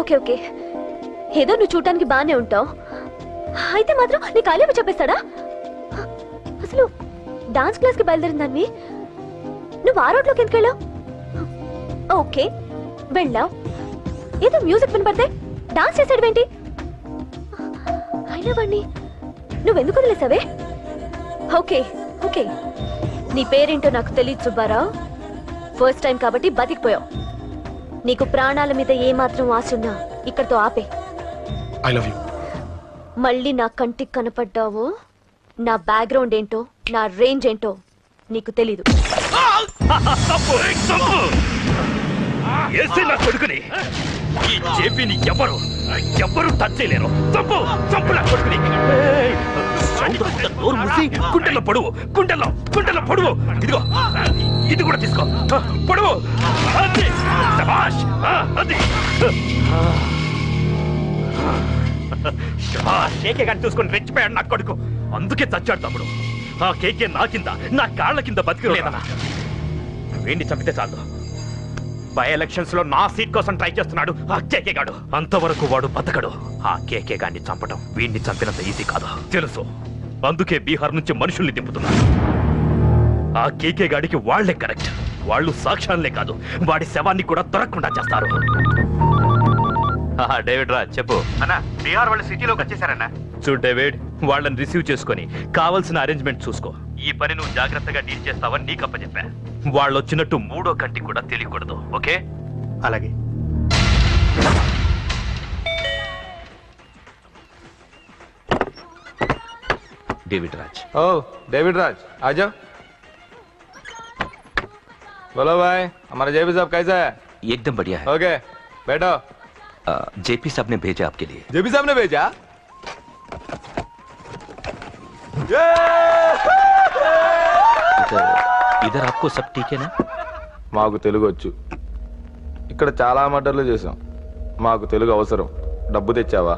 Okay okay, ఏదో నువ్వు చూడటానికి బాగానే ఉంటావు, అయితే మాత్రం నీ కాలేమో చెప్పేస్తాడా? అసలు డాన్స్ క్లాస్ కి బయలుదేరిందాన్ని నువ్వు ఆ రోడ్లోకి ఎందుకు వెళ్ళావు? ఓకే వెళ్ళావు, ఏదో మ్యూజిక్ వినపడితే డాన్స్ చేసాడువేంటి? అయినా వాణ్ణి నువ్వెందుకు వదిలేసావే? ఓకే ఓకే, నీ పేరేంటో నాకు తెలియదు సుబ్బారావు. ఫస్ట్ టైం కాబట్టి బతికిపోయావు. నీకు ప్రాణాల మీద ఏమాత్రం ఆశున్నా ఇక్కడితో ఆపే. I love you. మళ్ళీ నా కంటికి కనపడ్డావు, నా బ్యాక్గ్రౌండ్ ఏంటో నా రేంజ్ ఏంటో నీకు తెలీదు. కొడుకుని ఈ జేపీని ఎవరు ఎవరు టచ్ చేయలేరు. తప్పు తప్పు నా కొడుకుని. నోరు మూసి గుండెల్లో పొడువు, గుండెల్లో గుండెల్లో పొడువు. ఇదిగో ఇది కూడా తీసుకో, పొడువు. అది శభాష్, అది కేకే గాని చూసుకొని రెచ్చిపోయాడు నా కొడుకు. అందుకే చచ్చాడు తమ్ముడు. ఆ కేకే నా కింద, నా కాళ్ళ కింద బతికిలేదన్నా. వీడిని చంపితే చాలు. బై ఎలక్షన్స్ లో నా సీట్ కోసం ట్రై చేస్తున్నాడు ఆ కేకే గాడు. అంతవరకు వాడు బతకడు. ఆ కేకే గాడిని చంపడం వీడిని చంపినంత ఈజీ కాదు తెలుసు. అందుకే బీహార్ నుంచి మనుషుల్ని దింపుతున్నాడు. ఆ కేకే గాడికి వాళ్లే కరెక్ట్. వాళ్ళు సాక్ష్యాలే కాదు, వాడి శవాన్ని కూడా దొరకకుండా చేస్తారు. డేవిడ్ రా చెప్పు అన్నా. బీహార్ వాళ్ళు సిటీలోకి వచ్చేసారన్నా. చూడు డేవిడ్, వాళ్ళని రిసీవ్ చేసుకొని కావాల్సిన అరేంజ్మెంట్ చూసుకో. ఈ పని నువ్వు జాగ్రత్తగా డీల్ చేస్తావని నీకు అప్పచెప్పా. వాళ్ళు వచ్చినట్టు మూడో కంటి కూడా తెలియకూడదు, ఓకే? అలాగే. डेविड राज। ओ डेविड राज आ जाओ। बोलो भाई, हमारा जेपी साहब कैसा है? एकदम बढ़िया है। ओके बैठो। जेपी साहब ने भेजा आपके लिए। जेपी साहब ने भेजा? इधर आपको सब ठीक है ना? మాకు తెలుగు వచ్చు. ఇక్కడ చాలా మర్డర్లు చేసాం. మాకు తెలుగు అవసరం. డబ్బు తెచ్చావా?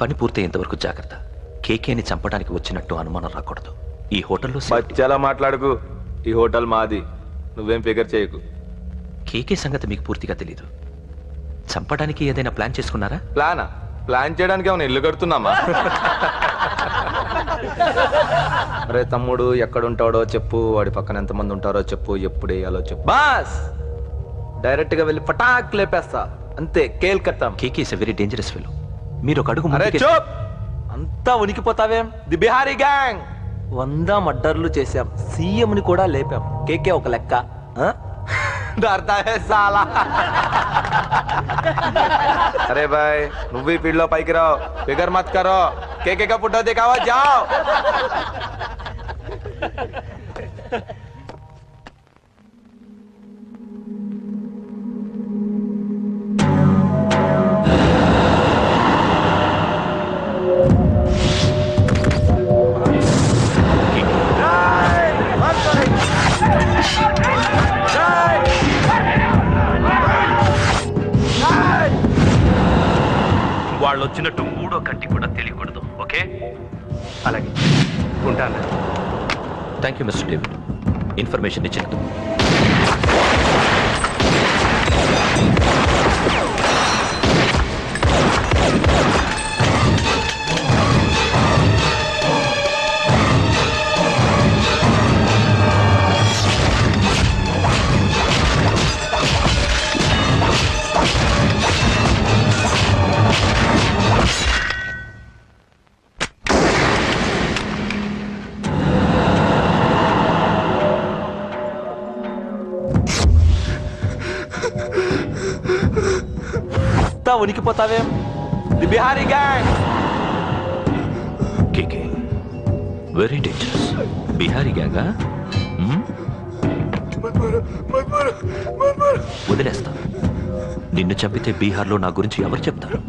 పని పూర్తయ్యేంత వరకు జాగ్రత్త. కేకేని చంపడానికి వచ్చినట్టు అనుమానం రాకూడదు. ఈ హోటల్లో బచ్చాలా మాట్లాడుకు. ఈ హోటల్ మాది, నువ్వేం ఫిగర్ చేయకు. కేకే సంగతి మీకు పూర్తిగా తెలీదు. చంపడానికి ఏదైనా ప్లాన్ చేసుకున్నారా? ప్లానా? ప్లాన్ చేయడానికి ఏమైనా ఇల్లు కడుతున్నామా? అరే తమ్ముడు, ఎక్కడుంటాడో చెప్పు, వాడి పక్కన ఎంతమంది ఉంటారో చెప్పు, ఎప్పుడు వేయాలో చెప్పు. బాస్ డైరెక్ట్ గా వెళ్ళి పటాక్ లేపేస్తా, అంతే. Calcutta. KK is a very dangerous fellow. మీరు ఒక అడుగు అరే చూప్, అంతా ఉనికిపోతావేం? ది బిహారీ గ్యాంగ్ 100 మర్డర్లు చేశాం, సీఎం ని కూడా లేపాం. కేకే ఒక లెక్క. डरता है साला। अरे भाई, నువ్వు ఈ ఫీల్డ్ లో పైకి రావు, ఫిగర్ మత్ కరో. కేకే का फोटो दिखावा, जाओ। వాళ్ళు వచ్చినట్టు మూడో కంటి కూడా తెలియకూడదు, ఓకే? అలాగే ఉంటాను. Thank you mister David, information ఇచ్చినందుకు. ఉనికిపోతావేం? The Bihari gang. KK very dangerous. Bihari గ్యాంగా? వదిలేస్తా. నిన్ను చంపితే బీహార్లో నా గురించి ఎవరు చెప్తారు?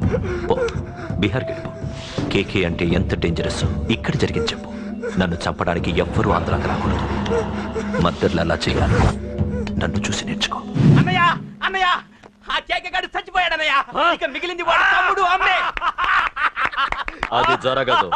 పో, బీహార్కి వెళ్ళిపో. కేకే అంటే ఎంత డేంజరస్ ఇక్కడ జరిగింది చెప్పు. నన్ను చంపడానికి ఎవ్వరూ ఆంధ్రాకి రాకూడదు. మద్దర్లు అలా చేయాలి. నన్ను చూసి నేర్చుకో. అన్నయ్య అన్నయ్య, ఆ కేకే గాడు చచ్చిపోయాడన్నయ్య. ఇక మిగిలింది వాడు తమ్ముడు అమ్మే. అది జరగదు.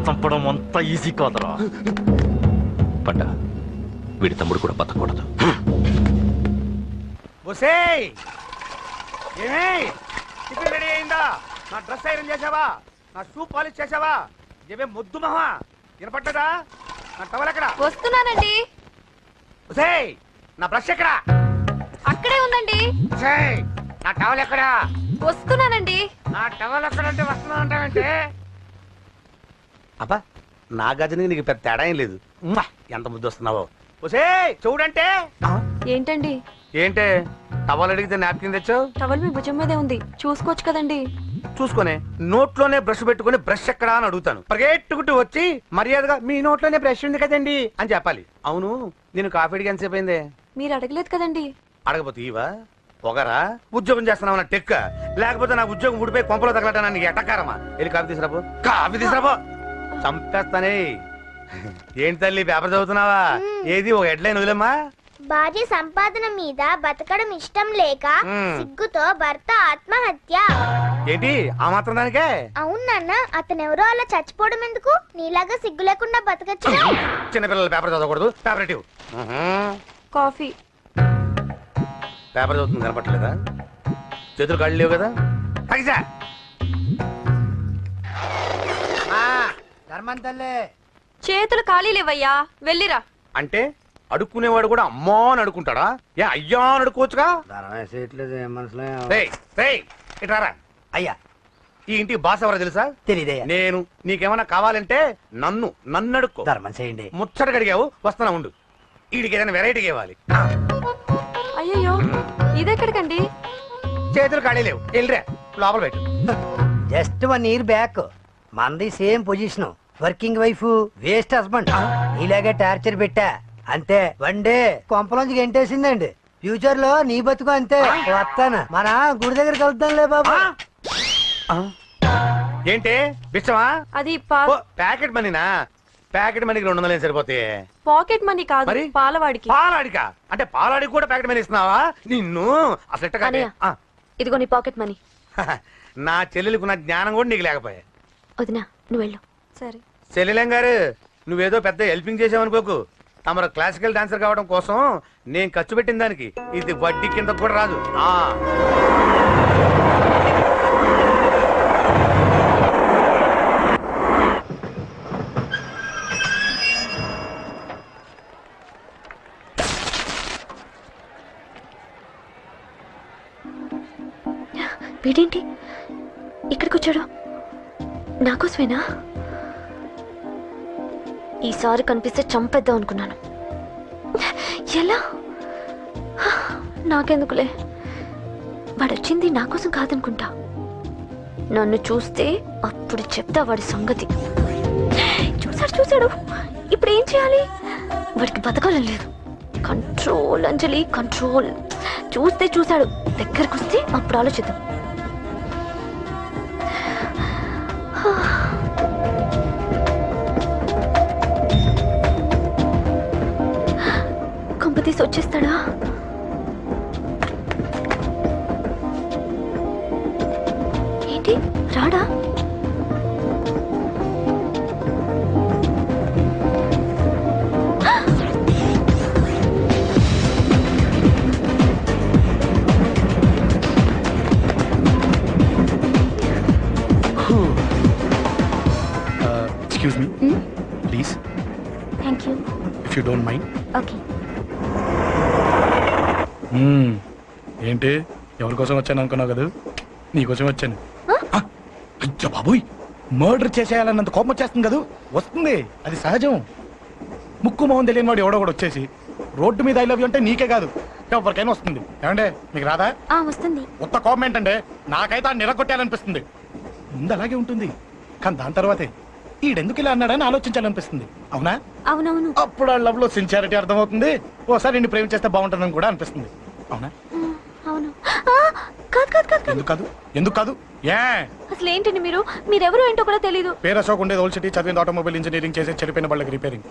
చంపడం అంత ఈజీ కాదురా. పండ వీడి తమ్ముడు కూడా బతకూడదు. ఒసేయ్ ఏమే టిఫిన్ రెడీ అయిందా? నా డ్రెస్ ఐరన్ చేసావా? నా షూ పాలిష్ చేసావా? ఏమే మొద్దు మహా వినపట్టదా? నా టవల్ ఎక్కడ? వస్తున్నానండి. ఒసేయ్ నా బ్రష్ ఎక్కడ? అక్కడే ఉందండి. ఒసేయ్ నా టవల్ ఎక్కడ? వస్తున్నానండి. నా టవల్ ఎక్కడ అంటే వస్తున్నా అంటావంటే? అబ్బా నా గజనికి నీకు పెద్ద తేడా ఏం లేదు. ఉమ్మా, ఎంత ముద్దు వస్తున్నావో. ఒసేయ్ చూడంటే ఏంటండి? ఏంటే టవల్ అడిగితే నాప్కిన్ తెచ్చావు? టవల్ మీ భుజం మీదే ఉంది, చూసుకోవచ్చు కదండి. చూసుకొని నోట్లోనే బ్రష్ పెట్టుకుని బ్రష్ ఎక్కడా అని అడుగుతాను. పరిగెట్టుకుంటూ వచ్చి మర్యాదగా మీ నోట్లోనే బ్రష్ ఉంది కదండి అని చెప్పాలి. అవును నేను కాఫీ అడిగి ఎంతసేపు అయిందే? మీరు అడగలేదు కదండి. అడగపోతే ఇవా పొగరా? ఉద్యోగం చేస్తున్నావు నా టెక్క, లేకపోతే నా ఉద్యోగం ఊడిపోయి కొంపలో తగలటా నీకు ఎట్టకారమా? వెళ్ళి కాఫీ తీసుకురాపో. కాఫీ తీసుకురాపో. చంపేస్తానే. ఏంటి తల్లి పేపర్ చదువుతున్నావా? ఏది ఒక హెడ్లైన్ వదిలేమ్మా. భార్య సంపాదన మీద బతకడం ఇష్టం లేక సిగ్గుతో భర్త ఆత్మహత్య. ఏంటి ఆ మాత్రం దానికే? అవునన్న, అతనెవరో అలా చచ్చిపోవడం ఎందుకు? నీలాగా సిగ్గు లేకుండా బతకచ్చు. చిన్నపిల్లలు పేపర్ చదవకూడదు. పేపర్ ఇవ్వు. కాఫీ. పేపర్ చదువుతుంది కనపట్లేదా? చేతులు కాళ్ళు లేవు కదా? తగ్గిసా చేతులు ఖాళీ లేవయ్యా, వెళ్ళిరా. అంటే అడుక్కునేవాడు కూడా అమ్మా అని అడుకుంటాడా? ఏ అయ్యా అని అడుకోవచ్చుగా? ఇటారా అయ్యా ఈ ఇంటికి బాస్ ఎవరో తెలుసా? తెలియదయ్యా. నేను. నీకేమైనా కావాలంటే నన్ను అడుక్కో. ధర్మం చేయండి. ముచ్చట కడిగావు, వస్తున్నా ఉండు. వీడికి ఏదైనా వెరైటీగా ఇవ్వాలి. అయ్యయ్యో, ఇదెక్కడికండి? చేతులు ఖాళీ లేవు, వెళ్ళిరా లోపల పెట్టు. జస్ట్ 1 year బ్యాక్ మనది same position. Working wife, waste husband. ఇలాగే టార్చర్ పెట్టా అంతే. 1 day కొంపలోంచి గెంటేసిందండి. ఫ్యూచర్ లో నీ బతుకు అంతే. వస్తాను, మన గుడి దగ్గర కలుద్దాంలే బాబా. ఏంటి బిచ్చమా? అది ప్యాకెట్ మనీనా? ప్యాకెట్ మనీకి 200 సరిపోతాయి. పాకెట్ మనీ కాదు, మరి? పాలవాడికి. పాలాడికా? అంటే పాలాడికి కూడా ప్యాకెట్ మనీ ఇస్తున్నావా? నిన్ను అసలు ఎట్ట కాదే. ఇదిగో నీ పాకెట్ మనీ. నా చెల్లెలకు నా జ్ఞానం కూడా నీకు లేకపోయా. వదినా నువ్వు వెళ్ళు. సరే. చెల్లెలం గారు నువ్వేదో పెద్ద హెల్పింగ్ చేసావనుకోకు. తమరు క్లాసికల్ డాన్సర్ కావడం కోసం నేను ఖర్చు పెట్టిన దానికి ఇది వడ్డీ కింద కూడా రాదు. వీడేంటి ఇక్కడికి వచ్చాడు? నాకోసమేనా? ఈసారి కనిపిస్తే చంపేద్దాం అనుకున్నాను. ఎలా? నాకెందుకులే, వాడొచ్చింది నా కోసం కాదనుకుంటా. నన్ను చూస్తే అప్పుడు చెప్తా వాడి సంగతి. చూశాడు. ఇప్పుడు ఏం చేయాలి? వాడికి బతకాలని లేదు. కంట్రోల్ అంజలి, కంట్రోల్. చూశాడు, దగ్గరకు వస్తే అప్పుడు ఆలోచిద్దాం. కంపతీసి వచ్చేస్తాడా? ఏంటి రాడా? Excuse me, please. Thank you. If you don't mind. Okay. ఏంటి ఎవరి కోసం వచ్చాను అనుకున్నావు కదా? నీకోసం వచ్చాను. అయ్యో బాబోయ్, మర్డర్ చేసేయాలన్నంత కోపం వచ్చేస్తుంది కదా? వస్తుంది, అది సహజం. ముక్కు మొహం తెలియని వాడు ఎవడో కూడా వచ్చేసి రోడ్డు మీద ఐ లవ్ యూ అంటే నీకే కాదు ఎవరికైనా వస్తుంది. ఏమంటే మీకు రాదా? వస్తుంది. కొత్త కోపం ఏంటంటే నాకైతే ఆ నిలగొట్టాలనిపిస్తుంది. ముందు అలాగే ఉంటుంది, కానీ దాని తర్వాతే ఈడెందుకు ఇలా అన్నాడని ఆలోచించాలనిపిస్తుంది. అవునా? అవునవును. అప్పుడు ఆ లవ్ లో సిన్సియారిటీ అర్థమవుతుంది. ఓసారి నిన్ను ప్రేమించేస్తే బాగుంటుందని కూడా అనిపిస్తుంది. అవునా? అవును. కాదు. ఎందుకు కాదు? ఏ అసలు ఏంటండి మీరెవరు ఏంటో కూడా తెలీదు. పేరు అశోక్, ఉండేది ఓల్డ్ సిటీ, చదివింది ఆటోమొబైల్ ఇంజనీరింగ్, చేసే చెడిపోయిన వాళ్ళకి రిపేరింగ్.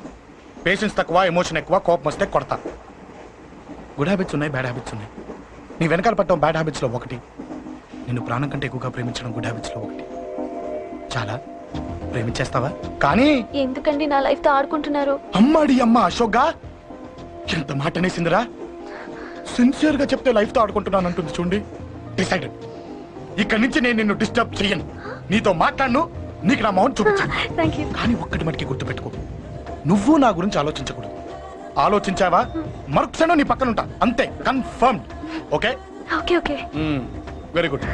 పేషెన్స్ తక్కువ, ఎమోషన్ ఎక్కువ, కోపం వస్తే కొడతా. గుడ్ హ్యాబిట్స్ ఉన్నాయి, బ్యాడ్ హ్యాబిట్స్ ఉన్నాయి. నీ వెనకాల పట్టడం బ్యాడ్ హ్యాబిట్స్ లో ఒకటి, నిన్ను ప్రాణం కంటే ఎక్కువగా ప్రేమించడం గుడ్ హ్యాబిట్స్ లో ఒకటి. చాలా ప్రేమించేస్తావా? కానీ ఎందుకండి నా లైఫ్ తో ఆడుకుంటున్నారు? అమ్మాడి అమ్మ అశోక్గా ఎంత మాట అనేసిందిరా. సిన్సియర్ గా చెప్తే లైఫ్ తో ఆడుకుంటున్నాను అంటుంది చూడండి. డిసైడెడ్. ఇక్కడి నుంచి నేను నిన్ను డిస్టర్బ్ చెయ్యను. నీతో మాట్లాడను, నీకు నా మౌన్ చూపించాను. Thank you. కానీ ఒక్కటి మటుకి గుర్తుపెట్టుకో, నువ్వు నా గురించి ఆలోచించకూడదు. ఆలోచించావా మరుక్షణం నీ పక్కన ఉంటా. అంతే, confirmed. Okay okay okay. Very good.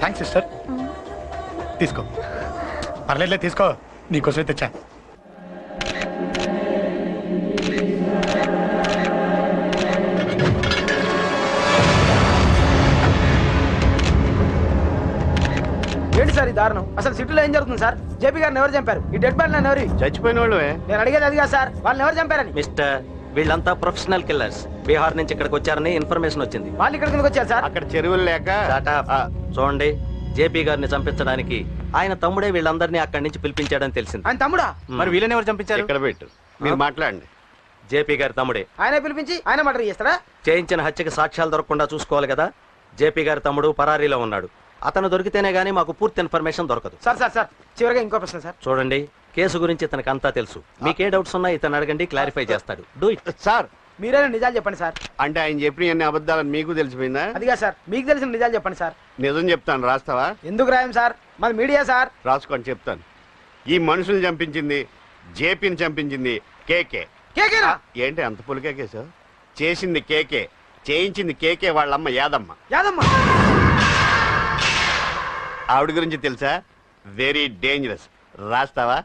Thanks sister. తీసుకో. పర్లేదులే, తీసుకో. నీకోసమే తెచ్చా. ఏంటి సార్ ఈ దారుణం? అసలు సిటీలో ఏం జరుగుతుంది సార్? జేపీ గారిని ఎవరు చంపారు? ఈ డెడ్ బాడీ ఎవరు? చచ్చిపోయిన వాళ్ళు. నేను అడిగేది అదిగా సార్, వాళ్ళని ఎవరు చంపారని. మిస్టర్, వీళ్ళంతా ప్రొఫెషనల్ కిల్లర్స్. బీహార్ నుంచి ఇక్కడికి వచ్చారని ఇన్ఫర్మేషన్ వచ్చింది. వాళ్ళు ఇక్కడ కిందకి వచ్చారు సార్. అక్కడ చెరువులు లేక. Shut up. చూడండి, జేపీ గారిని చంపించడానికి ఆయన తమ్ముడే వీళ్ళందరినీ అక్కడి నుంచి పిలిపించాడని తెలిసింది. ఆయన తమ్ముడా? మరి వీళ్ళని ఎవరు చంపించారు? ఇక్కడ పెట్టు, మీరు మాట్లాడండి. జేపీ గారి తమ్ముడే. ఆయన పిలిపించి ఆయన మర్డర్ చేస్తారా? చేయించిన హత్యకి సాక్ష్యాలు దొరకకుండా చూసుకోవాలి కదా. జేపీ గారి తమ్ముడు పరారీలో ఉన్నాడు. అతను దొరికితేనే గానీ మాకు పూర్తి ఇన్ఫర్మేషన్ దొరకదు. సార్ సార్ సార్ చివరిగా ఇంకో ప్రశ్న సార్. చూడండి, కేసు గురించి ఇతనికి అంతా తెలుసు. మీకే డౌట్స్ ఉన్నా ఇతను అడగండి, క్లారిఫై చేస్తాడు. Do it. సార్, మీరైనా నిజాలు చెప్పండి సార్. అంటే ఆయన చెప్పిన అన్ని అబద్ధాలని మీకు తెలిసిపోయిందా? అదిగా సార్, మీకు తెలిసిన నిజాలు చెప్పండి సార్. నిజం చెప్తాను, రాస్తావా? ఎందుకు రాయం సార్, మాది మీడియా సార్. రాసుకోండి, చెప్తాను. ఈ మనుషుల్ని చంపించింది, జేపీని చంపించింది కేకే. కేకేనా? ఏంటి అంత పులికేకేసావు? చేసింది కేకే, చేయించింది కేకే వాళ్ళమ్మ యాదమ్మ. యాదమ్మ ఆవిడ గురించి తెలుసా? Very dangerous. రాస్తావా?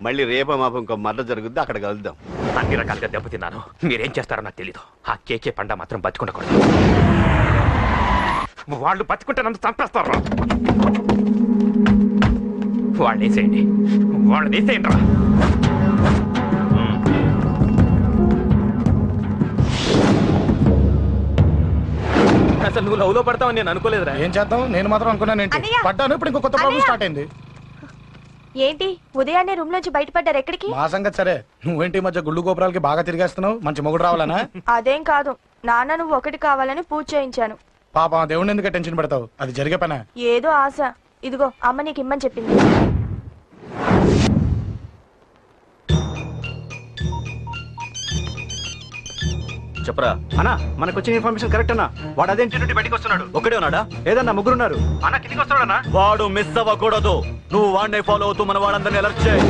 మళ్ళీ రేపో మాపం ఇంకో మర్ర జరుగుద్ది, అక్కడ కలుద్దాం. అన్ని రకాలుగా దెబ్బతిన్నాను. మీరేం చేస్తారో నాకు తెలీదు. ఆ కేకే పండ మాత్రం బతికుండకూడదు. వాళ్ళు బతికుంటే నన్ను చంపేస్తారు. వాళ్ళు వేసేయండి, వాళ్ళు వేసేయండి రా. అసలు నువ్వు లవ్ లో పడతావని నేను అనుకోలేదురా. ఏం చేద్దాం, నేను మాత్రం అనుకున్నాను. ఏంటి అన్నయ్య! పడ్డాను, ఇప్పుడు ఇంకో కొత్త ప్రాబ్లం స్టార్ట్ అయింది. ఏంటి ఉదయాన్నే రూమ్ నుంచి బయటపడ్డారు? ఎక్కడికి? మా సంగతి సరే, నువ్వేంటి ఈ మధ్య గుళ్ళు గోపురాలకి బాగా తిరిగేస్తున్నావు? మంచి మొగుడు రావాలనా? అదేం కాదు నాన్న, నువ్వు ఒకటి కావాలని పూజ చేయించాను. పాప దేవుడిని ఎందుకు టెన్షన్ పెడతావు? అది జరిగే పనా? ఏదో ఆశ. ఇదిగో అమ్మ నీకు ఇమ్మని చెప్పింది. చెప్పరా అన్నా, మనకు వచ్చిన ఇన్ఫర్మేషన్ కరెక్ట్ అన్నా. వాడు అదేంటి నుండి బయటకు వస్తున్నాడు. ఒకడే ఉన్నాడా? ఏదన్నా ముగ్గురున్నారు. అన్న కిందికి వస్తాడన్నా. వాడు మిస్ అవ్వకూడదు. నువ్వు వాడిని ఫాలో అవుతూ మన వాళ్ళందరినీ అలర్ట్ చేయి.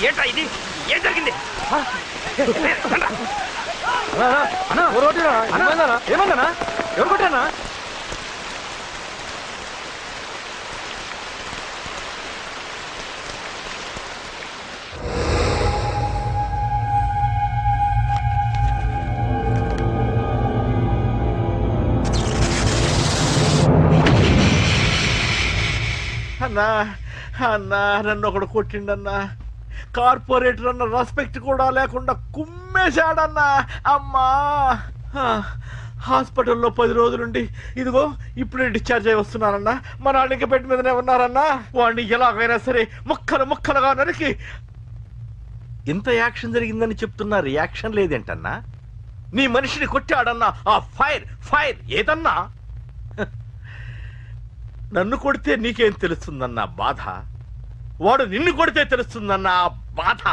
ఏంట్రా ఇది? ఏం జరిగింది? ఏమన్నా ఎవరు కొట్టానా? అన్నా అన్నా నన్ను ఒకడు కొట్టిండన్నా. కార్పొరేటర్ అన్న రెస్పెక్ట్ కూడా లేకుండా కుమ్మేశాడన్నా. అమ్మా హాస్పిటల్లో 10 రోజులుండి ఇదిగో ఇప్పుడే డిశ్చార్జ్ అయి వస్తున్నానన్నా. మా నాన్న ఇంకా బెడ్ మీదనే ఉన్నారన్నా. వాడిని ఎలాగైనా సరే ముక్కలుగా నరికి. ఇంత యాక్షన్ జరిగిందని చెప్తున్నా రియాక్షన్ లేదేంటన్నా? నీ మనిషిని కొట్టాడన్నా. ఆ ఫైర్ ఏదన్నా? నన్ను కొడితే నీకేం తెలుస్తుందన్నా బాధ, వాడు నిన్ను కొడితే తెలుస్తుందన్నా బాధ.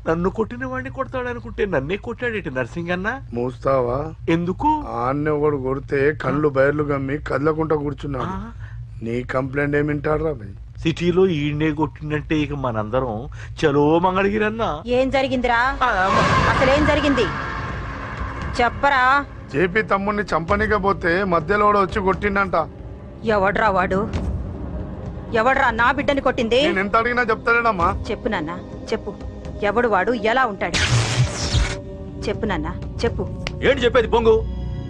నన్ను కొట్టిన వాడిని కొడతాడనుకుంటే నన్నే కొట్టాడేటి నర్సింగన్న. మూస్తావా? ఎందుకు? ఆన్నే ఒకడు కొడితే కళ్ళు బయర్లు గమ్మి కదలకుండా కూర్చున్నాడు. నీ కంప్లైంట్ ఏమింటాడు రా భయ్? సిటీలో ఈయనే కొట్టినట్టే ఇక మనందరం చలో మంగళగిరన్నా. ఏం జరిగిందిరా? అసలేం జరిగింది చెప్పరా? జేపీ తమ్ముడిని చంపనీకపోతే మధ్యలో వచ్చి కొట్టిండంట. ఎవడ్రా వాడు? ఎవడ్రా నా బిడ్డని కొట్టింది? నేను ఎంత అడిగినా చెప్తాడేనమ్మా. చెప్పు నాన్న చెప్పు. ఎవడు వాడు? ఎలా ఉంటాడు? చెప్పు నాన్న చెప్పు. ఏంటి చెప్పేది పొంగు?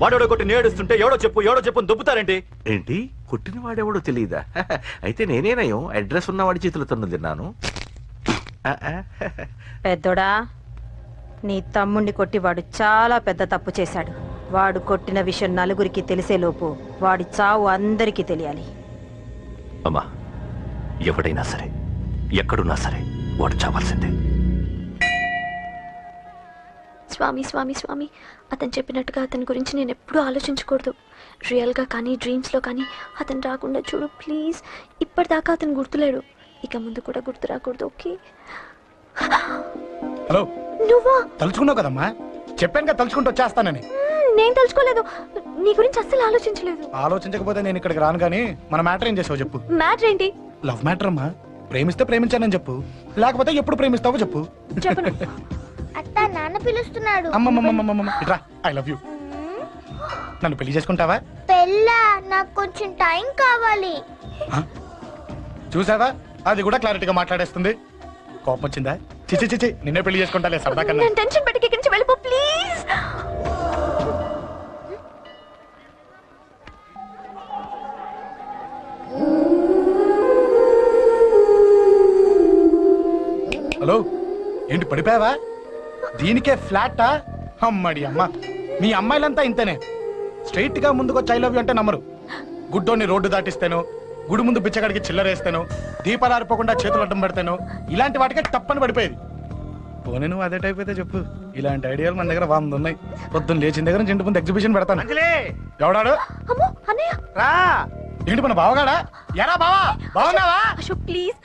వాడెవడో కొట్టి నేడుస్తుంటే ఎవడో చెప్పు దుబ్బుతారేంటి? ఏంటి కొట్టిన వాడెవడో తెలియదా? అయితే నేనేనయ్యో అడ్రస్ ఉన్నవాడి చేతులు తన్ను తిన్నాను. పెద్దోడా, నీ తమ్ముణ్ణి కొట్టి వాడు చాలా పెద్ద తప్పు చేశాడు. వాడు కొట్టిన విషయం నలుగురికి తెలిసేలోపు వాడి చావు అందరికీ తెలియాలి. అమ్మా, ఎవడైనా సరే ఎక్కడున్నా సరే వాడు చావాల్సిందే. స్వామి స్వామి స్వామి, అతను చెప్పినట్టుగా అతని గురించి నేను ఎప్పుడూ ఆలోచించకూడదు. రియల్గా కానీ డ్రీమ్స్లో కానీ అతను రాకుండా చూడు ప్లీజ్. ఇప్పటిదాకా అతను గుర్తులేడు, ఇక ముందు కూడా గుర్తు రాకూడదు. ఓకే? హలో, నువ్వా? తలుచుకున్నావు కదమ్మా, చెప్పాను కదా తలుచుకుంటూ వచ్చేస్తానని. నేను తలుచుకోలేదు, నీ గురించి అస్సలు ఆలోచించలేదు. ఆలోచించకపోతే నేను ఇక్కడికి రాను. కానీ మన మ్యాటర్ ఏం చేసావు చెప్పు. మ్యాటర్ ఏంటి? లవ్ మ్యాటర్ అమ్మా. ప్రేమిస్తే ప్రేమించానని చెప్పు, లేకపోతే ఎప్పుడు ప్రేమిస్తావో చెప్పు. చెప్పను. అత్త నాన్న పిలుస్తున్నాడు. అమ్మమ్మమ్మమ్మమ్మ ఇట్రా, ఐ లవ్ యూ. నన్ను పెళ్లి చేసుకుంటావా? పెళ్ళా? నాకు కొంచెం టైం కావాలి. చూసావా, అది కూడా క్లారిటీగా మాట్లాడేస్తుంది. కోపం వచ్చిందా? చిచి చిచి, నిన్నే పెళ్లి చేసుకుంటాలే సరదా కన్నా. నేను టెన్షన్ పెట్టి ఇక్కడి నుంచి వెళ్ళిపో ప్లీజ్. హలో, ఏంటి పడిపోయావా? దీనికే ఫ్లాటా? అమ్మడి అమ్మ, మీ అమ్మాయిలంతా ఇంతనే. స్ట్రైట్ గా ముందుకొచ్చి ఐ లవ్ యూ అంటే నమ్మరు. గుడ్డోని రోడ్డు దాటిస్తాను, గుడి ముందు బిచ్చగాడికి చిల్లరేస్తాను, దీపాలు ఆరిపోకుండా చేతులు అడ్డం పెడతాను, ఇలాంటి వాటికే తప్పని పడిపోయేది. పోనీ నువ్వు అదే టైప్ అయితే చెప్పు. ఇలాంటి ఐడియాలు మన దగ్గర 100 ఉన్నాయి. పొద్దున్న లేచిన దగ్గర ఇంటి ముందు ఎగ్జిబిషన్ పెడతాను. ఎవడాడు? ఏంటి మన బావగాడా? ఎరా బావా, బాగున్నావా? అశోక్ ప్లీజ్.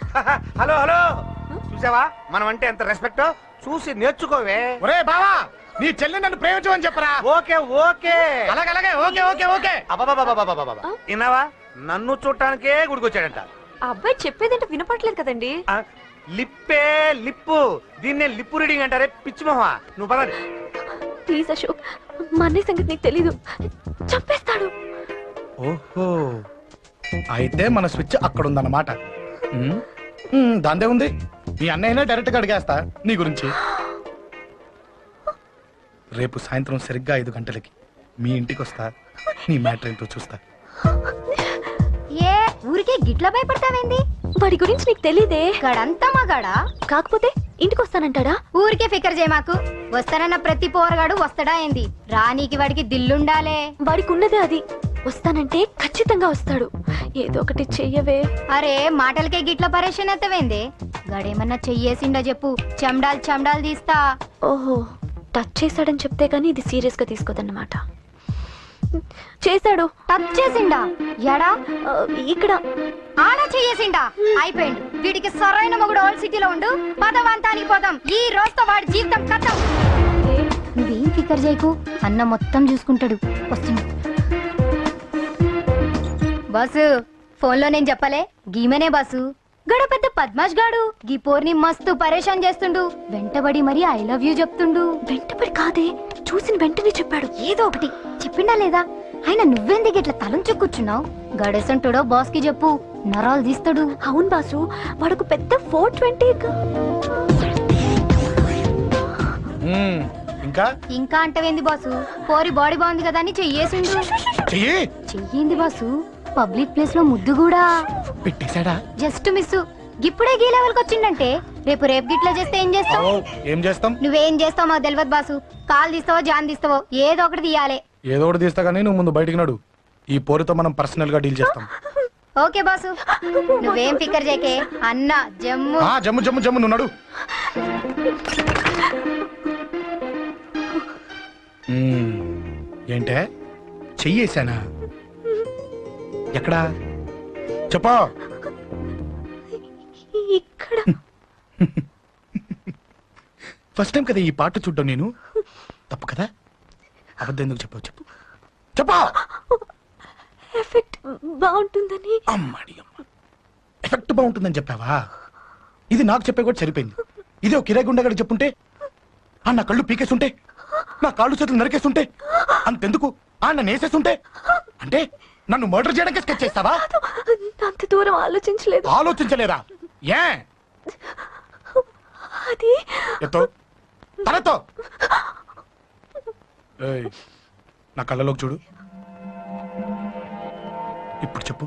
హలో హలో, చూసావా మనం అంటే ఎంత రెస్పెక్ట్? చూసి నేర్చుకోవే. ఒరే బావా, నీ చెల్లి నన్ను ప్రేమించమని చెప్పరా. ఓకే ఓకే, అలాగే ఓకే ఓకే ఓకే. విన్నావా, నన్ను చూడటానికే గుడికొచ్చాడంట. ఆ అబ్బాయి చెప్పేదంటే వినపట్లేదు కదండి. లిప్పే లిప్పు, దీన్నే లిప్పు రీడింగ్ అంటారే పిచ్చి మొహ. నువ్వు పదండి ప్లీజ్ అశోక్, మా అన్నయ్య సంగతి నీకు తెలీదు, చంపేస్తాడు. ఓహో, అయితే మన స్విచ్ అక్కడ ఉందన్నమాట. దాందే ఉంది, మీ అన్నయ్యనే డైరెక్ట్ గా అడిగేస్తా నీ గురించి. రేపు సాయంత్రం సరిగ్గా 5 గంటలకి మీ ఇంటికి వస్తా, నీ మ్యాటర్ ఏంటో చూస్తా. ఏ ఊరికే గిట్ల భయపడతావేంది? వాడి గురించి నీకు తెలీదే. గడంతా మగాడా? కాకపోతే ఇంటికి వస్తానంటాడా? ఊరికే ఫికర్ చేయ మాకు. వస్తానన్న ప్రతి పోరగాడు వస్తాడా ఏంది? రానీకి వాడికి దిల్లుండాలే. వాడికి ఉన్నదే అది. వస్తానంటే ఖచ్చితంగా వస్తాడు. ఏదో ఒకటి చెయ్యవే. అరే మాటలకే గిట్ల పరేషన్ అవుతావేంది? గడేమన్నా చెయ్యేసిండా చెప్పు, చెమ్డాల్ తీస్తా. ఓహో, టచ్ చేశాడని చెప్తే గానీ ఇది సీరియస్ గా తీసుకోదన్నమాట. చేశాడు. టచ్ చేసిండా? ఎడా? ఇక్కడ. ఆడా చెయ్యేసిండా? అయిపోయిండు. వీడికి సరైన మొగుడు ఓల్డ్ సిటీలో ఉండు. పదవంతానికి పోదాం. ఈ రోజుతో వాడి జీవితం కథం. నువ్వేం ఫికర్ చేయకు, అన్న మొత్తం చూసుకుంటాడు. వస్తున్నా బాసు. ఫోన్ లో నేను చెప్పలే, గీమనే బాసు. గడ పెద్ద పద్మాష్ గాడు గీ పోర్ని మస్తు పరేషాన్ చేస్తుండు. వెంటబడి మరి ఐ లవ్ యూ చెప్తుండు. వెంటబడి కాదే, చూసిన వెంటనే చెప్పాడు. ఏదో ఒకటి చెప్పిండా లేదా? ఆయన నువ్వెందుకు ఇట్లా తలంచు కూర్చున్నావు? గడేసంటుడో బాస్ కి చెప్పు, నరాలు తీస్తాడు. అవును బాసు, వాడుకు పెద్ద 420. ఇంకా అంటవేంది బాసు? పోరి బాడీ బాగుంది కదా అని చెయ్యేసిండు. చెయ్యింది బాసు. పబ్లిక్ ప్లేస్ లో ముద్దు కూడా పెట్టేశాడా? Just miss. ఇప్పుడే గీ లెవెల్కి వచ్చిండంటే రేపు గిట్లా చేస్తే ఏం చేస్తావు? ఏం చేస్తాం? నువ్వేం చేస్తావు మాకు తెలియదు బాసు. కాలు తీస్తావో జాన్ తీస్తావో ఏదో ఒకటి తీయాలి. ఏదో ఒకటి తీస్తా కానీ నువ్వు ముందు బయటికి నడు. ఈ పోరుతో మనం పర్సనల్ గా డీల్ చేస్తాం. ఓకే బాసు, నువ్వేం ఫికర్ చేకే. అన్న జమ్ము జమ్ము జమ్ము జమ్ము నువ్వు నడు. ఏంటే చెయ్యేశానా? ఎక్కడా చెప్పా? ఇక్కడ ఫస్ట్ టైం కదా ఈ పాట చూడ్డం నేను. తప్పు కదా? అబద్ధం ఎందుకు చెప్పావు? చెప్పు చెప్పా. ఎఫెక్ట్ బాగుంటుందని. అమ్మాడి అమ్మ, ఎఫెక్ట్ బాగుంటుందని చెప్పావా? ఇది నాకు చెప్పే కూడా సరిపోయింది. ఇది ఒక కిరాయి గుండెగాడికి చెప్పుంటే నా కళ్ళు పీకేస్తుంటే, నా కాళ్ళు చేతులు నరికేస్తుంటే, అంతెందుకు నన్ను వేసేస్తుంటే, అంటే నన్ను మర్డర్ చేయడానికి స్కెచ్ చేస్తావా? అంత దూరం ఆలోచించలేదు. ఆలోచించలేరా? ఏ అది ఎత్తో తలతో నా కళ్ళలోకి చూడు. ఇప్పుడు చెప్పు,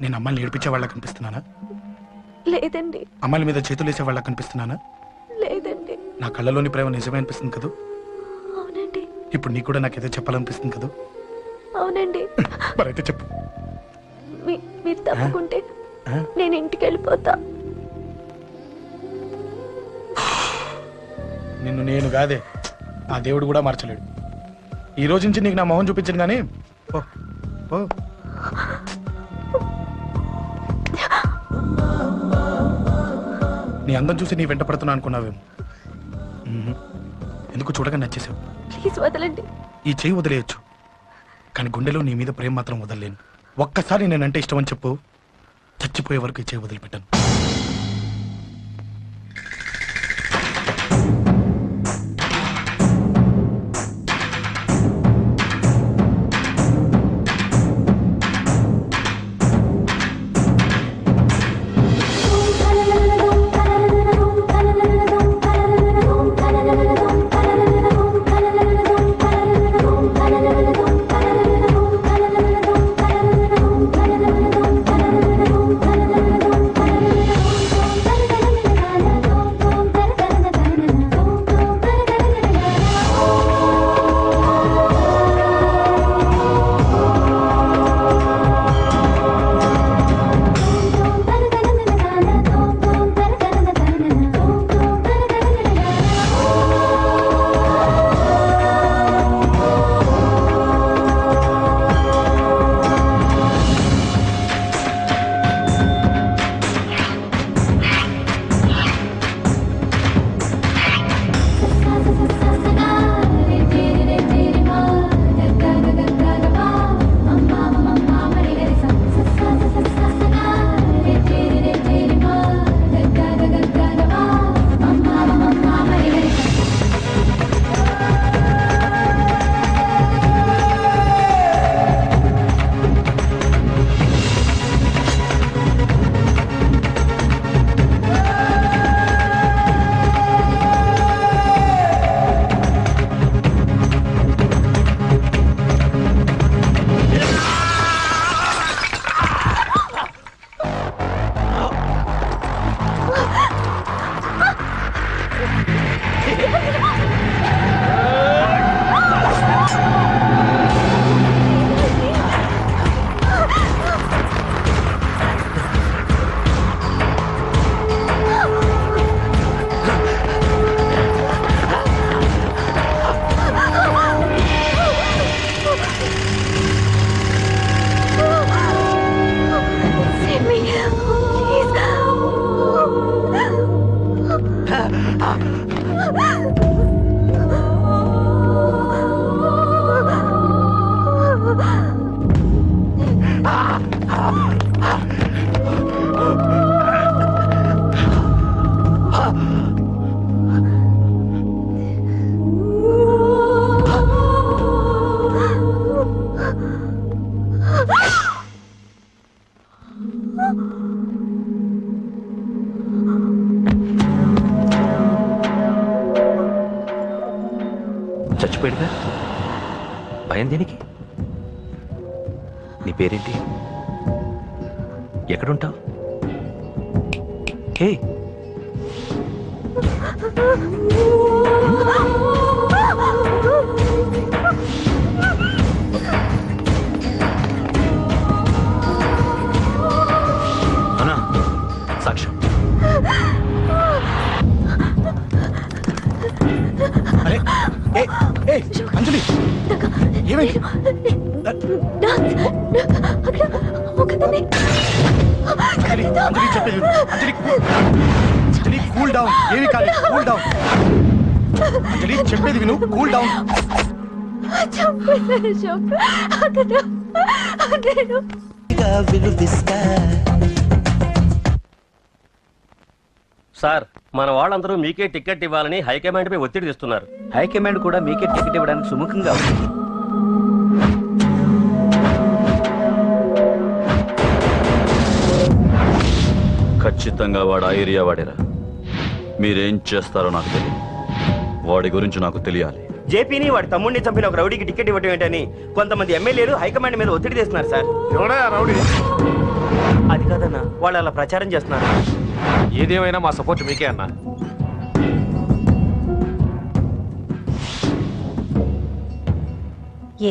నేను అమ్మాయిని ఏడిపించే వాళ్ళ కనిపిస్తున్నానా? లేదండి. అమ్మాయిల మీద చేతులు వేసే వాళ్ళ కనిపిస్తున్నానా? లేదండి. నా కళ్ళలోని ప్రేమ నిజమే అనిపిస్తుంది కదా? అవునండి. ఇప్పుడు నీకు కూడా నాకేదో చెప్పాలనిపిస్తుంది కదా? అవునండి. మరైతే చెప్పు. మీరు తప్పుకుంటే నేను ఇంటికి వెళ్ళిపోతా. నిన్ను నేను కాదే, ఆ దేవుడు కూడా మార్చలేడు. ఈ రోజు నుంచి నీకు నా మొహం చూపించను కానీ నీ అందం చూసి నీ వెంట పడుతున్నా అనుకున్నావేమో. ఎందుకు చూడగా నచ్చేసావు. ప్లీజ్ వదలండి. ఈ చెయ్యి వదిలేయచ్చు, కానీ గుండెలో నీ మీద ప్రేమ మాత్రం వదలలేను. ఒక్కసారి నేనంటే ఇష్టం అని చెప్పు, చచ్చిపోయే వరకు ఈ చెయ్యి వదిలిపెట్టాను. చచ్చిపోయాడుగా, భయం దేనికి? నీ పేరేంటి? ఎక్కడుంటావు? హే, అన్నా సాక్ష్యం. అరే అంజలి ఏమైంది? అంజలి చెప్పేది అంజలి కూల్ డౌన్. ఏమి కాదు, కూల్ డౌన్. అంజలి చెప్పేది విను, కూల్ డౌన్. సార్, మన వాళ్ళందరూ మీకే టికెట్ ఇవ్వాలని హైకమాండ్ పై ఒత్తిడి తెస్తున్నారు. హైకమాండ్ కూడా మీకే టికెట్ ఇవ్వడానికి సుముఖంగా ఉంది. ఖచ్చితంగా వాడు ఆ ఏరియా వాడేరా. మీరేం చేస్తారో నాకు తెలియదు, వాడి గురించి నాకు తెలియాలి. జేపీని వాడి తమ్ముడిని చంపిన ఒక రౌడీకి టికెట్ ఇవ్వటం ఏంటని కొంతమంది ఎమ్మెల్యేలు హైకమాండ్ మీద ఒత్తిడి తెస్తున్నారు సార్. ఎవడా రౌడీ? అది కాదన్నా, వాళ్ళు అలా ప్రచారం చేస్తున్నారు. ఏదేమైనా మా సపోర్ట్ మీకే అన్నా.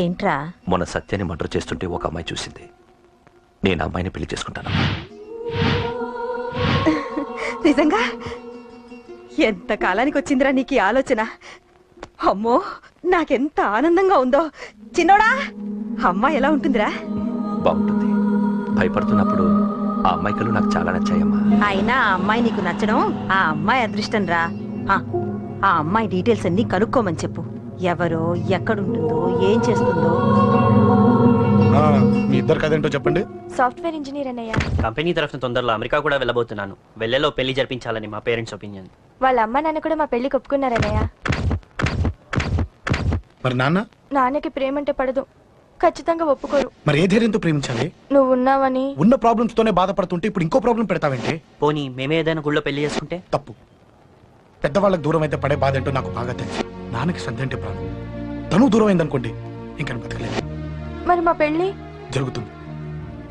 ఏంట్రా? మొన్న సత్యాన్ని మర్డర్ చేస్తుంటే ఒక అమ్మాయి చూసింది. నేను ఆ అమ్మాయిని పెళ్లి చేసుకుంటాను. నిజంగా? ఎంత కాలానికి వచ్చిందిరా నీకు ఈ ఆలోచన? అమ్మో, నాకెంత ఆనందంగా ఉందో. చిన్నోడా, అమ్మాయి ఎలా ఉంటుందిరా? బాగుంటుంది. భయపడుతున్నప్పుడు ఆ అమ్మాయి కళ్ళు నాకు చాలా నచ్చాయమ్మా. అయినా ఆ అమ్మాయి నీకు నచ్చడం ఆ అమ్మాయి అదృష్టం రా. ఆ అమ్మాయి డీటెయిల్స్ అన్ని కనుక్కోమని చెప్పు. ఎవరో, ఎక్కడుంటుందో, ఏం చేస్తుందో. మీ ఇద్దరు కదేంటో చెప్పండి. సాఫ్ట్వేర్ ఇంజనీర్ అన్నయ్య. కంపెనీ తరఫున తొందరలో అమెరికా కూడా వెళ్ళబోతున్నాను. వెళ్ళేలో పెళ్లి జరిపించాలని మా పేరెంట్స్ ఒపీనియన్. వాళ్ళ అమ్మ నాన్న కూడా మా పెళ్లికి ఒప్పుకున్నారన్నయ్య. మరి నాన్న? నాన్నకి ప్రేమ అంటే పడదు, ఖచ్చితంగా ఒప్పుకోరు. మరి ఏ ధైర్యంతో ప్రేమించాలి? నువ్వు ఉన్నావని. ఉన్న ప్రాబ్లమ్స్ తోనే బాధపడుతుంటే ఇప్పుడు ఇంకో ప్రాబ్లం పెడతావేంటి? పోనీ మేమే ఏదైనా గుళ్ళో పెళ్లి చేసుకుంటే? తప్పు. పెద్దవాళ్ళకి దూరం అయితే పడే బాధ ఏంటో నాకు బాగా తెలుసు. నాన్నకి సంధ్య అంటే ప్రాణం. తను దూరం అయిందనుకోండి, ఇంకా బతకలేదు. మరి మా పెళ్లి జరుగుతుంది.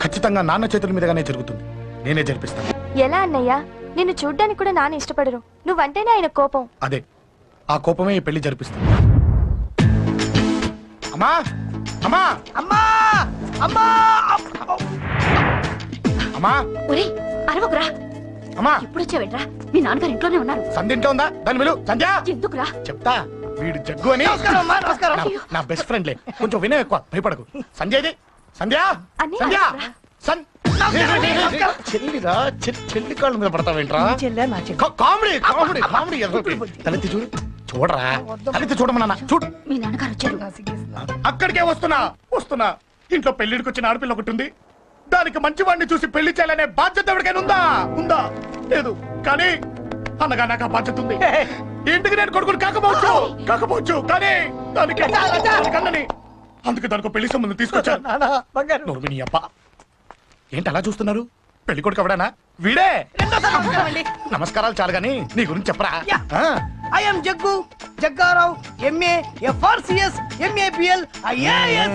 ఖచ్చితంగా నాన్న చేతుల మీదగానే జరుగుతుంది. నేనే జరిపిస్తాను. ఎలా అన్నయ్య? నిన్ను చూడ్డానికి కూడా నాన్న ఇష్టపడరు. నువ్వంటేనే ఆయన కోపం. అదే, ఆ కోపమే ఈ పెళ్లి జరిపిస్తుంది. అమ్మా అమ్మా అమ్మా అమ్మా అమ్మా! ఒరేయ్, అరవకురా. అమ్మా! ఇప్పుడు వచ్చావేంట్రా? మీ నాన్నగారు ఇంట్లోనే ఉన్నారు. సంధ్య ఇంట్లో ఉందా? దాని విలు. సంధ్య! ఎందుకురా? చెప్తా. వీడు జగ్గు అని నా బెస్ట్ ఫ్రెండ్లే. కొంచెం వినయం ఎక్కువ, భయపడకు. సంధ్యది. సంధ్య! సంధ్య! చెల్లిరా, చెల్లి కాళ్ళ మీద పడతావేంట్రా? Comedy comedy comedy. తలెత్తి చూడు. చూడరా, తలెత్తి చూడమన్నా. చూడు. మీ నాన్నగారు వచ్చారు. అక్కడికే వస్తున్నా వస్తున్నా. ఇంట్లో పెళ్లిడికి వచ్చిన ఆడపిల్ల ఒకటి ఉంది. దానికి మంచివాడిని చూసి పెళ్లి చేయాలనే బాధ్యత ఎవరికైనా ఉందా? ఉందా? లేదు. కానీ అనగా నాకు ఆ బాధ్యత ఉంది. ఇంటికి నేను కొడుకుని కాకపోవచ్చు కానీ దానికి కన్నని. అందుకే దానికి పెళ్లి సంబంధం తీసుకొచ్చాను. నీ అప్ప ఏంటి అలా చూస్తున్నారు? పెళ్లి కొడుకు ఎవడానా? వీడే. నమస్కారాలు చాలు గాని నీ గురించి చెప్పరా. I'm Jaggu Jaggarao, MA, FRCS, MAPL, IAS.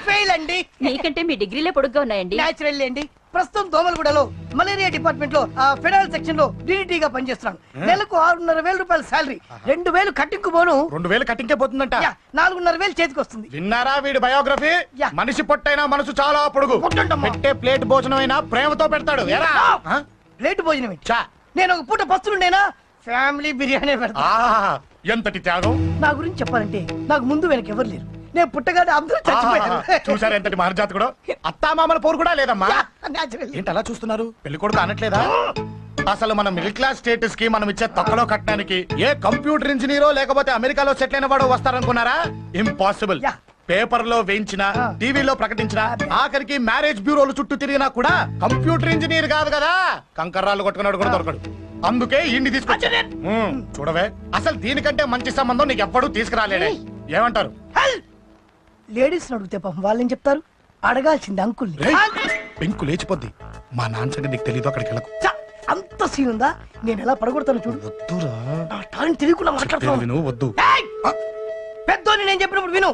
Fail అండి. మీకంటే మీ డిగ్రీలే పొడుగ్గా ఉన్నాయండి. న్యాచురల్ అండి. ప్రస్తుతం దోమలగూడలో మలేరియా డిపార్ట్మెంట్ లో ఫెడరల్ సెక్షన్ లో DDT గా పనిచేస్తున్నాను. నెలకు 6,500 రూపాయల శాలరీ, 2,000 కట్టింకు పోను. 2,000 కట్టింకే పోతుందంట. 4,500 చేతికి వస్తుంది. విన్నారా వీడి బయోగ్రఫీ? మనిషి పొట్టైనా మనసు చాలా పొడుగు. పెట్టే ప్లేట్ భోజనం అయినా ప్రేమతో పెడతాడు. ప్లేట్ భోజనం నేను ఒక పూట పస్తులుండేనా ఫ్యామిలీ బిర్యానీ పెడతా. ఎంతటి త్యాగం! నా గురించి చెప్పాలంటే నాకు ముందు వెనక ఎవరు లేరు. నేను పుట్టగానే అందరూ చచ్చిపోయారు. చూసారు ఎంతటి మహర్జాత్ కూడా. అత్తామామల పోరు కూడా లేదమ్మా. ఏంటి అలా చూస్తున్నారు? పెళ్లి కొడుకు అనట్లేదా? అసలు మన మిడిల్ క్లాస్ స్టేటస్ కి మనం ఇచ్చే తక్కువలో కట్టడానికి ఏ కంప్యూటర్ ఇంజనీరో లేకపోతే అమెరికాలో సెటిల్ అయిన వాడు వస్తారనుకున్నారా? ఇంపాసిబుల్. పేపర్ లో వేయించిన, టీవీలో ప్రకటించిన, ఆఖరికి మ్యారేజ్ బ్యూరోలు చుట్టూ తిరిగినా కూడా కంప్యూటర్ ఇంజనీర్ కాదు కదా, కంకర్రాలు కొట్టుకున్నాడు కూడా దొరకడు. అందుకే ఇండి తీసుకొచ్చా. చూడవే, అసలు దీనికంటే మంచి సంబంధం నీకు ఎవ్వడూ తీసుకురాలేడే. ఏమంటారు? లేడీస్ అడిగితే పాపం వాళ్ళేం చెప్తారు? అడగాల్సింది అంకుల్ని. పెంకు లేచిపోద్ది. మా నాన్న సంగతి నీకు తెలీదు. అక్కడికి వెళ్ళకు. అంత సీన్ ఉందా? నేను ఎలా పడగొడతాను చూడు. వద్దురా, తెలియకుండా మాట్లాడుతున్నాను. వద్దు. పెద్దోని నేను చెప్పినప్పుడు విను.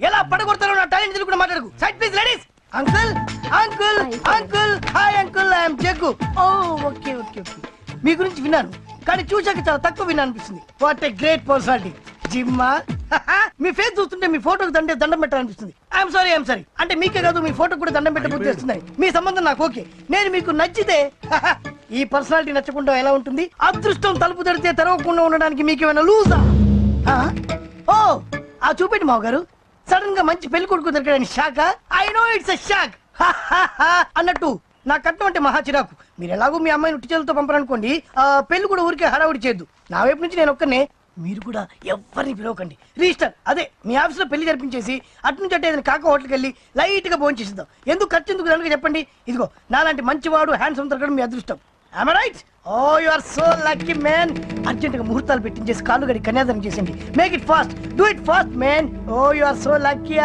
ఎలా పడగొడతానో నా టాలెంట్ తెలియకుండా మాట్లాడకు. Side please ladies. Uncle uncle uncle hi uncle I'm Jaggu. Oh okay okay okay. మీ గురించి విన్నాను కానీ చూశాక చాలా తక్కువ విన్నా అనిపిస్తుంది. What a great personality. జిమ్మా మీ ఫేస్ చూస్తుంటే మీ ఫోటోకి దండం పెట్టాలనిపిస్తుంది. ఐఎమ్ సారీ అంటే మీకే కాదు మీ ఫోటో కూడా దండం పెట్టబుద్ధి వస్తున్నాయి. మీ సంబంధం నాకు ఓకే. నేను మీకు నచ్చితే ఈ పర్సనాలిటీ నచ్చకుండా ఎలా ఉంటుంది? అదృష్టం తలుపు తెరితే తెరవకుండా ఉండడానికి మీకేమైనా లూజా? ఓ ఆ చూపెట్టి మావ గారు. సడన్ గా మంచి పెళ్లి కొడుకు దొరకడానికి shock. I know it's a shock అన్నట్టు నా కట్నం అంటే మహా చిరాకు. మీరు ఎలాగో మీ అమ్మాయిని ఉట్టి చేతులతో పంపరనుకోండి, పెళ్లి కూడా ఊరికే హడావుడి చేయొద్దు. నా వైపు నుంచి నేను ఒక్కనే, మీరు కూడా ఎవరిని పిలవకండి. రిజిస్టర్ అదే మీ ఆఫీస్ లో పెళ్లి జరిపించేసి అటు నుంచి అంటే ఏదైనా కాక హోటల్కి వెళ్ళి లైట్ గా భోజనం చేసిద్దాం. ఎందుకు ఖర్చు ఎందుకు కనుక చెప్పండి. ఇదిగో నాలాంటి మంచివాడు హ్యాండ్సమ్ దొరకడం మీ అదృష్టం. Am I right? Oh, you are so lucky, man. Urgent గా ముహూర్తాలు పెట్టించేసి కాళ్ళు గడి కన్యాదానం చేసేయండి. Make it fast. Do it fast, man. Oh, you are so lucky.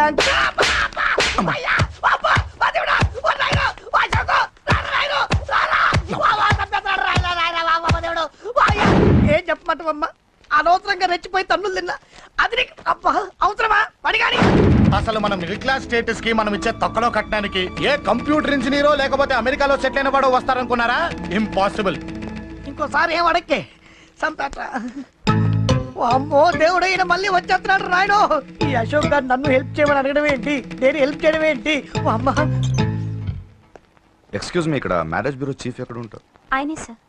ఏం చెప్పమంటావమ్మా? అనవసరంగా రెచ్చిపోయి తన్నులు తిన్నా. అది నీకు అబ్బా అవసరమా? పడిగాని అసలు మనం మిడిల్ క్లాస్ స్టేటస్ కి మనం ఇచ్చే తొక్కలో కట్టడానికి ఏ కంప్యూటర్ ఇంజనీరో లేకపోతే అమెరికాలో సెటిల్ అయిన వాడు వస్తారనుకున్నారా? ఇంపాసిబుల్. ఇంకోసారి ఏం అడక్కే సంపేట. అమ్మో దేవుడు, ఈయన మళ్ళీ వచ్చేస్తున్నాడు రాయడు. ఈ అశోక్ గారు నన్ను హెల్ప్ చేయమని అడగడం ఏంటి, నేను హెల్ప్ చేయడం ఏంటి? అమ్మ ఎక్స్క్యూజ్ మీ, ఇక్కడ మ్యారేజ్ బ్యూరో చీఫ్ ఎక్కడ ఉంటారు? ఆయనే sir.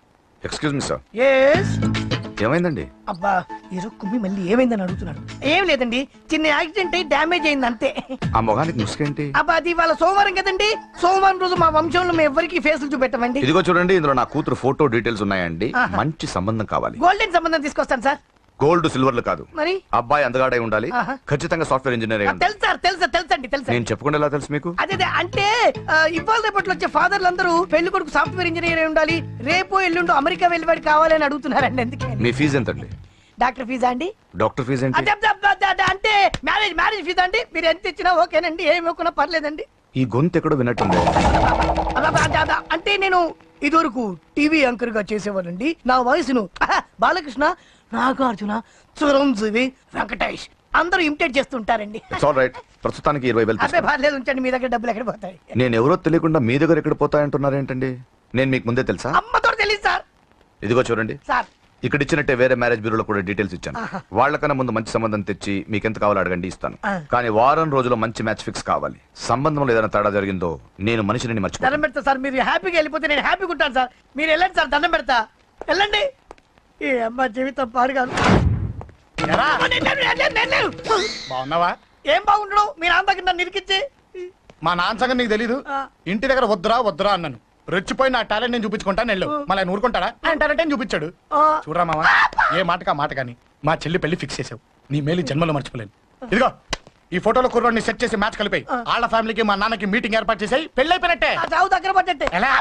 Excuse me sir. Yes. ఏమైందండి? అబ్బా ఈరోజు కుమ్మి మళ్ళీ ఏమైందని అడుగుతున్నాడు. ఏం లేదండి, చిన్న యాక్సిడెంట్ అయ్యి డ్యామేజ్ అయింది అంతే. ఆ మొగానికి ముసుకేంటి? అబ్బా అది ఇవాళ సోమవారం కదండి. సోమవారం రోజు మా వంశంలో మేము ఎవరికి ఫేసులు చూపెట్టమండి. ఇదిగో చూడండి, ఇందులో నా కూతురు ఫోటో డీటెయిల్స్ ఉన్నాయండి. మంచి సంబంధం కావాలి. గోల్డెన్ సంబంధం తీసుకొస్తాను సార్. గోల్డ్ సిల్వర్లు కాదు, మరి అబ్బాయి అందగాడై ఉండాలి. ఖచ్చితంగా సాఫ్ట్వేర్ ఇంజనీర్ అయి ఉండాలి. తెలుసు సార్, తెలుసండి. నేను చెప్పకుండా ఎలా తెలుసు మీకు? అదే అంటే ఇవాళ రేపట్లో వచ్చే ఫాదర్లు అందరూ పెళ్లి కొడుకు సాఫ్ట్వేర్ ఇంజనీర్ అయి ఉండాలి, రేపు ఎల్లుండు అమెరికా వెళ్ళివాడు కావాలని అడుగుతున్నారండి. అందుకే. మీ ఫీజు ఎంతండి? డాక్టర్ ఫీజా అండి? డాక్టర్ ఫీజు ఏంటి? అంటే మ్యారేజ్ ఫీజా అండి? మీరు ఎంత ఇచ్చినా ఓకేనండి, ఏమి ఇవ్వకున్నా పర్లేదండి. ఈ గొంతు ఎక్కడో విన్నట్టుంది. అంటే నేను ఇదివరకు టీవీ యాంకర్ గా చేసేవాడండి. నా వయసును బాలకృష్ణ, నాగార్జున, చిరంజీవి, వెంకటేష్ అందరూ ఇమిటేట్ చేస్తుంటారండి. ప్రస్తుతానికి 20,000. అదే పర్లేదు, ఉంచండి. మీ దగ్గర డబ్బులు ఎక్కడ పోతాయి? నేను ఎవరో తెలియకుండా మీ దగ్గర ఎక్కడ పోతాయంటున్నారు ఏంటండి? నేను మీకు ముందే తెలుసా? అమ్మతో తెలియదు సార్. ఇదిగో చూడండి సార్, ఇక్కడ ఇచ్చినట్టే వేరే మ్యారేజ్ బ్యూరోలో కూడా డీటెయిల్స్ ఇచ్చాను. వాళ్ళకన్నా ముందు మంచి సంబంధం తెచ్చి మీకు ఎంత కావాలో అడగండి, ఇస్తాను. కానీ వారం రోజుల్లో మంచి మ్యాచ్ ఫిక్స్ కావాలి. సంబంధంలో ఏదైనా తేడా జరిగిందో నేను మనిషిని మర్చిపోతాను. దండం పెడతా సార్. మీరు హ్యాపీగా వెళ్ళిపోతే నేను హ్యాపీగా ఉంటాను సార్. మీరు వెళ్ళండి సార్, దండం పెడతా. వెళ్ళండి. ఏ అమ్మ జీవితం పాడుగాను. బాగున్నావా? ఏం బాగుండడం? మీ నాన్న దగ్గర నన్ను ఇరికిచ్చి. మా నాన్న సంగతి నీకు తెలీదు. ఇంటి దగ్గర వద్దురా అన్నాను. రెచ్చిపోయి నా టాలెంట్ నేను చూపించుకుంటాను వెళ్ళు. మళ్ళీ ఆయన ఊరుకుంటాడా? ఆయన టాలెంట్ చూపించాడు. చూడరా మామ, ఏ మాట కానీ మా చెల్లి పెళ్లి ఫిక్స్ చేసావు. నీ మేలు జన్మలో మర్చిపోలేను. ఇదిగో ఈ ఫోటోలో కుర్రాడిని సెట్ చేసి మ్యాచ్ కలిపాయి. వాళ్ళ ఫ్యామిలీకి మా నాన్నకి మీటింగ్ ఏర్పాటు చేసాయి. పెళ్లి అయిపోయినట్టే. చావు దగ్గర పడ్డట్టే. ఎలా?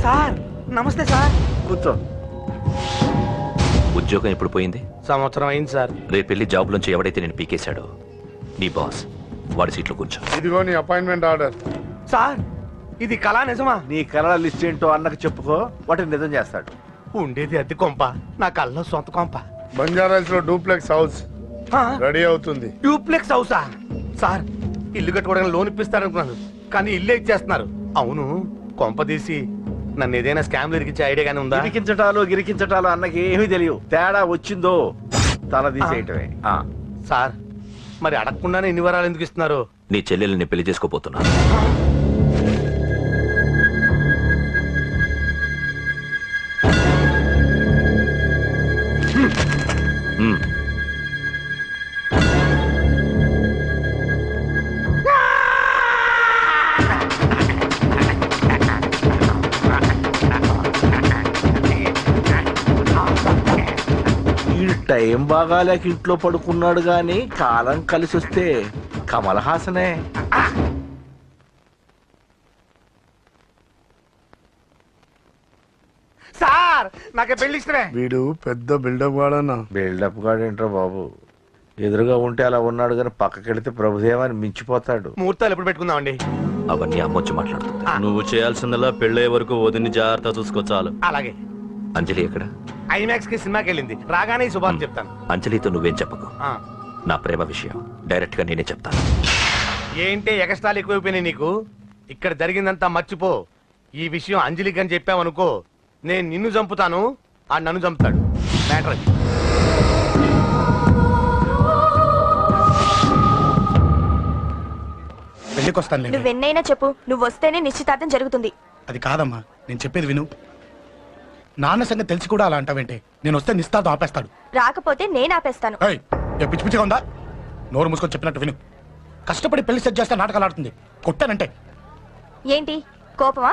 సార్ నమస్తే సార్. కూర్చో. ఉద్యోగం ఎప్పుడు పోయింది? సంవత్సరం అయింది సార్. రేపు వెళ్ళి జాబ్ నుంచి ఎవడైతే నేను పీకేశాడో నీ బాస్ వాడి సీట్లో కూర్చో. ఇదిగో నీ అపాయింట్మెంట్ ఆర్డర్. సార్ ఇది కళా నిజమా? నీ కళల లిస్ట్ ఏంటో అన్నకు చెప్పుకో, వాటిని నిజం చేస్తాడు. ఉండేది అద్దె కొంప, నా కళ్ళలో సొంత కొంప. బంజారాస్ లో డూప్లెక్స్ హౌస్ రెడీ అవుతుంది. డూప్లెక్స్ హౌసా? సార్ ఇల్లు కట్టుకోవడానికి లోన్ ఇప్పిస్తారనుకున్నాను, కానీ ఇల్లే ఇచ్చేస్తున్నారు. అవును, కొంప తీసి నన్ను ఏదైనా స్కామ్ ఇరికించే ఐడియా గానీ ఉందా? గిరికించటాలు అన్నకి ఏమీ తెలియదు. తేడా వచ్చిందో తల తీసేయటమే. సార్ మరి అడగకుండానే ఇన్ని వరాలు ఎందుకు ఇస్తున్నారు? నీ చెల్లెల్ని పెళ్లి చేసుకోపోతున్నా. టైం బాగాలేక ఇంట్లో పడుకున్నాడు గాని కాలం కలిసి వస్తే కమల్ హాసనే. సార్ నాకే పెళ్లి ఇష్టమే. వీడు పెద్ద బిల్డప్ వాడన్నా. బిల్డప్ గాడేంట్రా బాబు, ఎదురుగా ఉంటే అలా ఉన్నాడు కానీ పక్కకెడితే ప్రభుదేవాన్ని మించిపోతాడు. ముహూర్తాలు ఎప్పుడు పెట్టుకుందామండి? అవన్నీ అమ్మొచ్చి మాట్లాడుతుంది. నువ్వు చేయాల్సిందల్లా పెళ్ళే వరకు వదిని జాగ్రత్త చూసుకో చాలు. అలాగే. అంజలి ఎక్కడ? ఐమాక్స్ కి సినిమాకి వెళ్ళింది, రాగానే ఈ శుభాన్ని చెప్తాను. అంజలితో నువ్వేం చెప్పకు. నా ప్రేమ విషయం డైరెక్ట్ గా నేనే చెప్తాను. ఏంటి ఎగస్ట్రాలు ఎక్కువైపోయినాయి నీకు? ఇక్కడ జరిగిందంతా మర్చిపో. ఈ విషయం అంజలికి అని చెప్పావనుకో, నేను నిన్ను చంపుతాను, ఆ నన్ను చంపుతాడు. మ్యాటర్ అది. పెళ్లికి వస్తాను. నువ్వెన్నైనా చెప్పు, నువ్వు వస్తేనే నిశ్చితార్థం జరుగుతుంది. అది కాదమ్మా, నేను చెప్పేది విను. నాన్న సంగతి తెలిసి కూడా అలా అంటావేంటి? నేను వస్తే నిస్తార్థం ఆపేస్తాడు. రాకపోతే నేను ఆపేస్తాను. పిచ్చి పిచ్చిగా ఉందా? నోరు మూసుకొని చెప్పినట్టు విను. కష్టపడి పెళ్లి సెట్ చేస్తే నాటకాలు ఆడుతుంది. కొట్టానంటే ఏంటి కోపమా?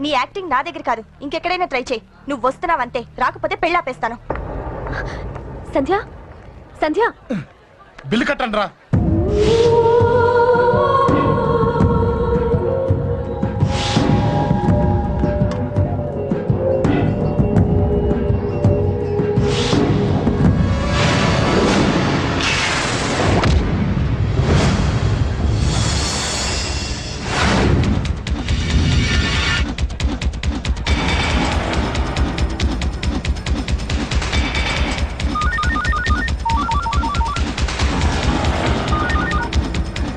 నీ యాక్టింగ్ నా దగ్గర కాదు, ఇంకెక్కడైనా ట్రై చేయి. నువ్వు వస్తున్నావంతే, రాకపోతే పెళ్లి ఆపేస్తాను. సంధ్య, సంధ్య, బిల్లు కట్టండి రా.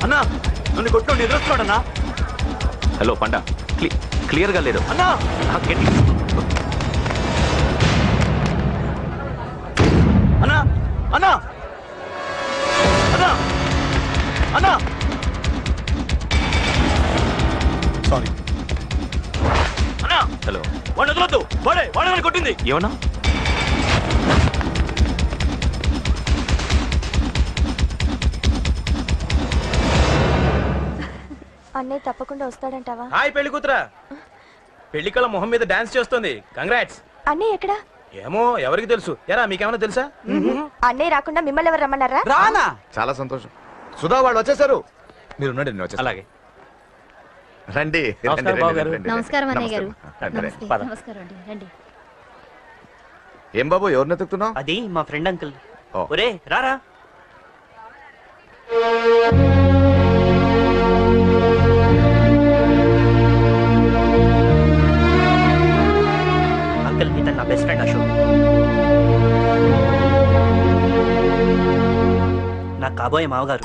అన్నా నన్ను కొట్టు ఎదురుస్తున్నాడన్నా. హలో పండ, క్లియర్ గా లేదు అన్నా. అన్నా అన్నా అన్నా అన్నా సారీ అన్నా. హలో, వాడు వదలొద్దు. వాడే కొట్టింది. ఏమన్నా? అన్నయ్య తప్పకుండా వస్తాడంటావా? హాయ్ పెళ్లి కూతురా. పెళ్లి కళ మొహం మీద డాన్స్ చేస్తుంది. కంగ్రాట్స్. అన్నయ్య ఎక్కడా? ఏమో ఎవరికి తెలుసు. ఎరా మీకేమైనా తెలుసా? అన్నయ్య రాకుండా మిమ్మల్ని ఎవరు రమ్మన్నారా? రానా? చాలా సంతోషం. సుధా వాళ్ళు వచ్చేసారు. మీరు ఉండండి, నేను వచ్చేస్తా. అలాగే. రండి. నమస్కారం బాబు గారు. నమస్కారం అన్నయ్య గారు. పద. నమస్కారం అండి, రండి. ఏం బాబు, ఎవరిని ఎత్తుకుతున్నావు? అది మా ఫ్రెండ్ అంకుల్. ఒరే రారా. అంకుల్, ఇతను నా బెస్ట్ ఫ్రెండ్ అశోక్. నా కాబోయే మావగారు.